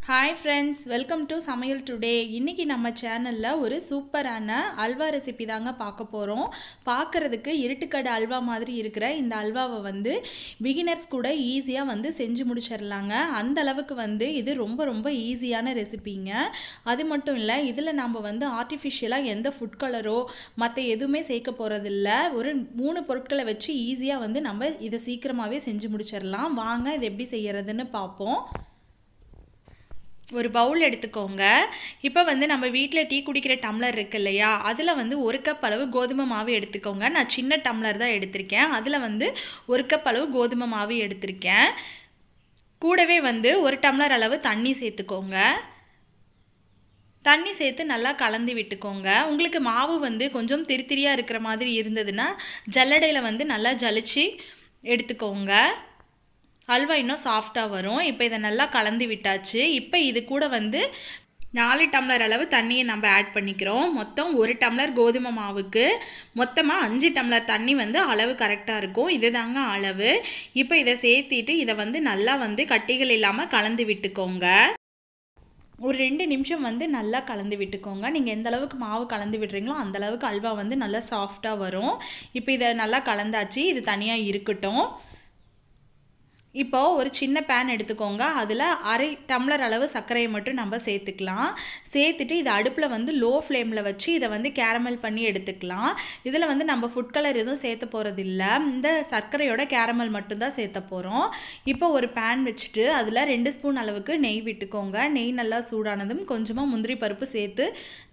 Hi friends, welcome to சமையல் today. இன்றைக்கி நம்ம சேனலில் ஒரு சூப்பரான அல்வா ரெசிபி தாங்க பார்க்க போகிறோம். பார்க்குறதுக்கு இருட்டுக்கடை அல்வா மாதிரி இருக்கிற இந்த அல்வாவை பிகினர்ஸ் கூட ஈஸியாக செஞ்சு முடிச்சிடலாங்க. அந்த அளவுக்கு இது ரொம்ப ரொம்ப ஈஸியான ரெசிபிங்க. அது மட்டும் இல்லை, இதில் நம்ம ஆர்டிஃபிஷியலாக எந்த ஃபுட் கலரோ மற்ற எதுவுமே சேர்க்க போகிறதில்ல. ஒரு 3 பொருட்களை வச்சு ஈஸியாக நம்ம இதை சீக்கிரமாகவே செஞ்சு முடிச்சிடலாம். வாங்க இது எப்படி செய்கிறதுன்னு பார்ப்போம். ஒரு பவுல் எடுத்துக்கோங்க. இப்போ நம்ம வீட்டில் டீ குடிக்கிற டம்ளர் இருக்கு இல்லையா, அதில் 1 கப் அளவு கோதுமை மாவு எடுத்துக்கோங்க. நான் சின்ன டம்ளர் தான் எடுத்திருக்கேன். அதில் 1 கப் அளவு கோதுமை மாவு எடுத்திருக்கேன். கூடவே 1 டம்ளர் அளவு தண்ணி சேர்த்துக்கோங்க. தண்ணி சேர்த்து நல்லா கலந்து விட்டுக்கோங்க. உங்களுக்கு மாவு கொஞ்சம் திரித்திரியாக இருக்கிற மாதிரி இருந்ததுன்னா ஜல்லடையில் நல்லா ஜலிச்சு எடுத்துக்கோங்க. அல்வா இன்னும் சாஃப்டாக வரும். இப்போ இதை நல்லா கலந்து விட்டாச்சு. இப்போ இது கூட 4 டம்ளர் அளவு தண்ணியை நம்ம ஆட் பண்ணிக்கிறோம். மொத்தம் 1 டம்ளர் கோதுமை மாவுக்கு மொத்தமாக 5 டம்ளர் தண்ணி அளவு கரெக்டாக இருக்கும். இது தாங்க அளவு. இப்போ இதை சேர்த்திட்டு இதை நல்லா கட்டிகள் இல்லாமல் கலந்து விட்டுக்கோங்க. ஒரு 2 நிமிஷம் நல்லா கலந்து விட்டுக்கோங்க. நீங்கள் எந்த அளவுக்கு மாவு கலந்து விடுறீங்களோ அந்த அளவுக்கு அல்வா நல்லா சாஃப்டாக வரும். இப்போ இதை நல்லா கலந்தாச்சு. இது தனியாக இருக்கட்டும். இப்போது ஒரு சின்ன பேன் எடுத்துக்கோங்க. அதில் 1/2 டம்ளர் அளவு சர்க்கரையை மட்டும் நம்ம சேர்த்துக்கலாம். சேர்த்துட்டு இதை அடுப்பில் லோ ஃப்ளேமில் வச்சு இதை கேரமல் பண்ணி எடுத்துக்கலாம். இதில் நம்ம ஃபுட் கலர் எதுவும் சேர்த்த போகிறதில்ல. இந்த சர்க்கரையோட கேரமல் மட்டும்தான் சேர்த்த போகிறோம். இப்போ ஒரு பேன் வச்சுட்டு அதில் 2 ஸ்பூன் அளவுக்கு நெய் விட்டுக்கோங்க. நெய் நல்லா சூடானதும் கொஞ்சமாக முந்திரி பருப்பு சேர்த்து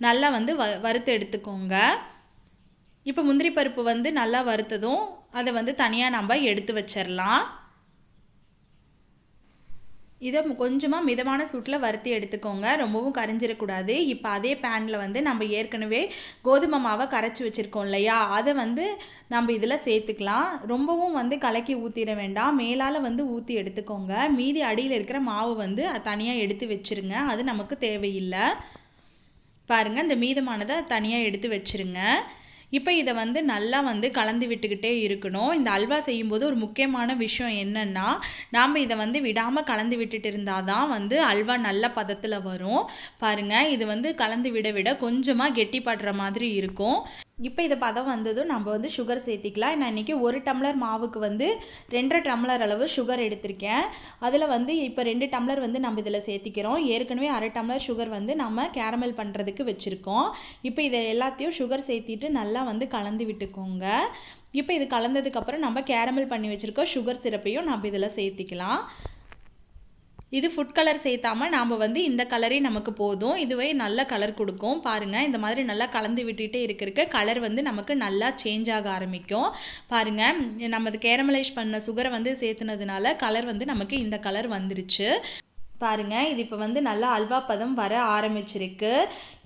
நல்லா வறுத்து எடுத்துக்கோங்க. இப்போ முந்திரி பருப்பு நல்லா வறுத்ததும் அதை தனியாக நம்ம எடுத்து வச்சிடலாம். இதை கொஞ்சமாக மிதமான சூட்டில் வறுத்தி எடுத்துக்கோங்க. ரொம்பவும் கரைஞ்சிடக்கூடாது. இப்போ அதே பேனில் நம்ம ஏற்கனவே கோதுமை மாவை கரைச்சி வச்சுருக்கோம் இல்லையா, அதை நம்ம இதில் சேர்த்துக்கலாம். ரொம்பவும் கலக்கி ஊற்றிட வேண்டாம். மேலால் ஊற்றி எடுத்துக்கோங்க. மீதி அடியில் இருக்கிற மாவு தனியாக எடுத்து வச்சுருங்க. அது நமக்கு தேவையில்லை. பாருங்கள், இந்த மீதமானதை தனியாக எடுத்து வச்சுருங்க. இப்போ இதை நல்லா கலந்து விட்டுக்கிட்டே இருக்கணும். இந்த அல்வா செய்யும்போது ஒரு முக்கியமான விஷயம் என்னென்னா, நாம் இதை விடாமல் கலந்து விட்டுட்டு இருந்தால் தான் அல்வா நல்ல பதத்தில் வரும். பாருங்கள், இது கலந்து விட விட கொஞ்சமாக கெட்டிப்படுற மாதிரி இருக்கும். இப்போ இதை பதம் வந்ததும் நம்ம சுகர் சேர்த்திக்கலாம். நான் இன்றைக்கி 1 டம்ளர் மாவுக்கு 2.5 டம்ளர் அளவு சுகர் எடுத்திருக்கேன். அதில் இப்போ 2 டம்ளர் நம்ம இதில் சேர்த்திக்கிறோம். ஏற்கனவே 1/2 டம்ளர் சுகர் நம்ம கேரமல் பண்ணுறதுக்கு வச்சுருக்கோம். இப்போ இதை எல்லாத்தையும் சுகர் சேர்த்திட்டு நல்லா கலந்து விட்டுக்கோங்க. இப்போ இது கலந்ததுக்கப்புறம் நம்ம கேரமல் பண்ணி வச்சுருக்கோம் சுகர் சிரப்பையும் நம்ம இதில் சேர்த்திக்கலாம். இது ஃபுட் கலர் சேர்த்தாமல் நாம் இந்த கலரே நமக்கு போதும். இதுவே நல்ல கலர் கொடுக்கும். பாருங்கள், இந்த மாதிரி நல்லா கலந்து விட்டுகிட்டே இருக்க கலர் நமக்கு நல்லா சேஞ்ச் ஆக ஆரம்பிக்கும். பாருங்கள், நம்ம கேரமலைஸ் பண்ண சுகரை சேர்த்துனதுனால கலர் நமக்கு இந்த கலர் வந்துருச்சு. பாருங்கள், இது இப்போ நல்லா அல்வா பதம் வர ஆரம்பிச்சிருக்கு.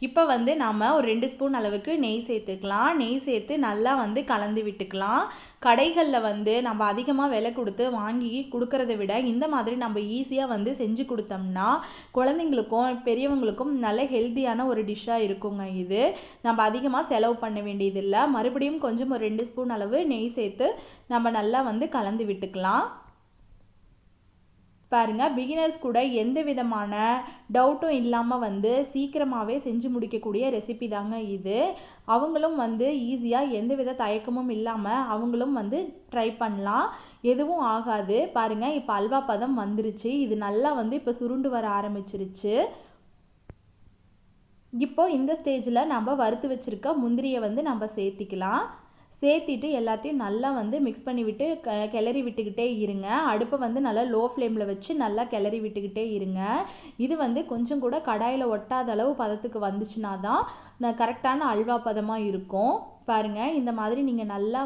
இப்போ நாம் ஒரு 2 ஸ்பூன் அளவுக்கு நெய் சேர்த்துக்கலாம். நெய் சேர்த்து நல்லா கலந்து விட்டுக்கலாம். கடைகளில் நம்ம அதிகமாக விலை கொடுத்து வாங்கி கொடுக்கறத விட இந்த மாதிரி நம்ம ஈஸியாக செஞ்சு கொடுத்தோம்னா குழந்தைங்களுக்கும் பெரியவங்களுக்கும் நல்ல ஹெல்த்தியான ஒரு டிஷ்ஷாக இருக்குங்க. இது நம்ம அதிகமாக செலவு பண்ண வேண்டியதில்லை. மறுபடியும் கொஞ்சம் ஒரு 2 ஸ்பூன் அளவு நெய் சேர்த்து நம்ம நல்லா கலந்து விட்டுக்கலாம். பாருங்கள், பிகினர்ஸ் கூட எந்த விதமான டவுட்டும் இல்லாமல் சீக்கிரமாகவே செஞ்சு முடிக்கக்கூடிய ரெசிபி தாங்க இது. அவங்களும் ஈஸியாக எந்த வித தயக்கமும் இல்லாமல் அவங்களும் ட்ரை பண்ணலாம். எதுவும் ஆகாது. பாருங்கள், இப்போ அல்வா பதம் வந்துருச்சு. இது நல்லா இப்போ சுருண்டு வர ஆரம்பிச்சிருச்சு. இப்போ இந்த ஸ்டேஜில் நம்ம வறுத்து வச்சுருக்க முந்திரியை நம்ம சேர்த்திக்கலாம். சேர்த்திட்டு எல்லாத்தையும் நல்லா மிக்ஸ் பண்ணி விட்டு கிளறி விட்டுக்கிட்டே இருங்க. அடுப்பை நல்லா லோ ஃப்ளேமில் வச்சு நல்லா கிளறி விட்டுக்கிட்டே இருங்க. இது கொஞ்சம் கூட கடாயில் ஒட்டாத அளவு பதத்துக்கு வந்துச்சுன்னா தான் கரெக்டான அல்வா பதமாக இருக்கும். பாருங்கள், இந்த மாதிரி நீங்கள் நல்லா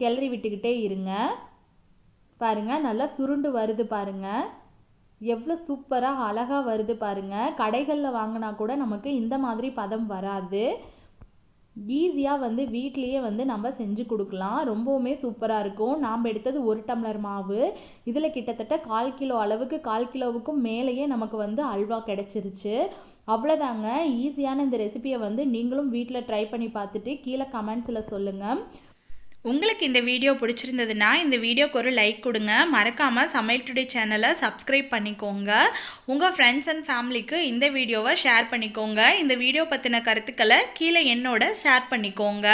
கிளறி விட்டுக்கிட்டே இருங்க. பாருங்கள், நல்லா சுருண்டு வருது. பாருங்கள், எவ்வளோ சூப்பராக அழகாக வருது. பாருங்கள், கடைகளில் வாங்கினா கூட நமக்கு இந்த மாதிரி பதம் வராது. ஈஸியாக வீட்லேயே நம்ம செஞ்சு கொடுக்கலாம். ரொம்பவுமே சூப்பராக இருக்கும். நாம் எடுத்தது 1 டம்ளர் மாவு. இதில் கிட்டத்தட்ட 1/4 கிலோ அளவுக்கு 1/4 கிலோவுக்கும் மேலேயே நமக்கு அல்வா கிடச்சிருச்சு. அவ்வளோதாங்க. ஈஸியான இந்த ரெசிபியை நீங்களும் வீட்டில் ட்ரை பண்ணி பார்த்துட்டு கீழே கமெண்ட்ஸில் சொல்லுங்கள். உங்களுக்கு இந்த வீடியோ பிடிச்சிருந்ததுன்னா இந்த வீடியோக்கு ஒரு லைக் கொடுங்க. மறக்காமல் சமையல் டுடே சேனலை சப்ஸ்கிரைப் பண்ணிக்கோங்க. உங்கள் ஃப்ரெண்ட்ஸ் அண்ட் ஃபேமிலிக்கு இந்த வீடியோவை ஷேர் பண்ணிக்கோங்க. இந்த வீடியோ பற்றின கருத்துக்களை கீழே என்னோட ஷேர் பண்ணிக்கோங்க.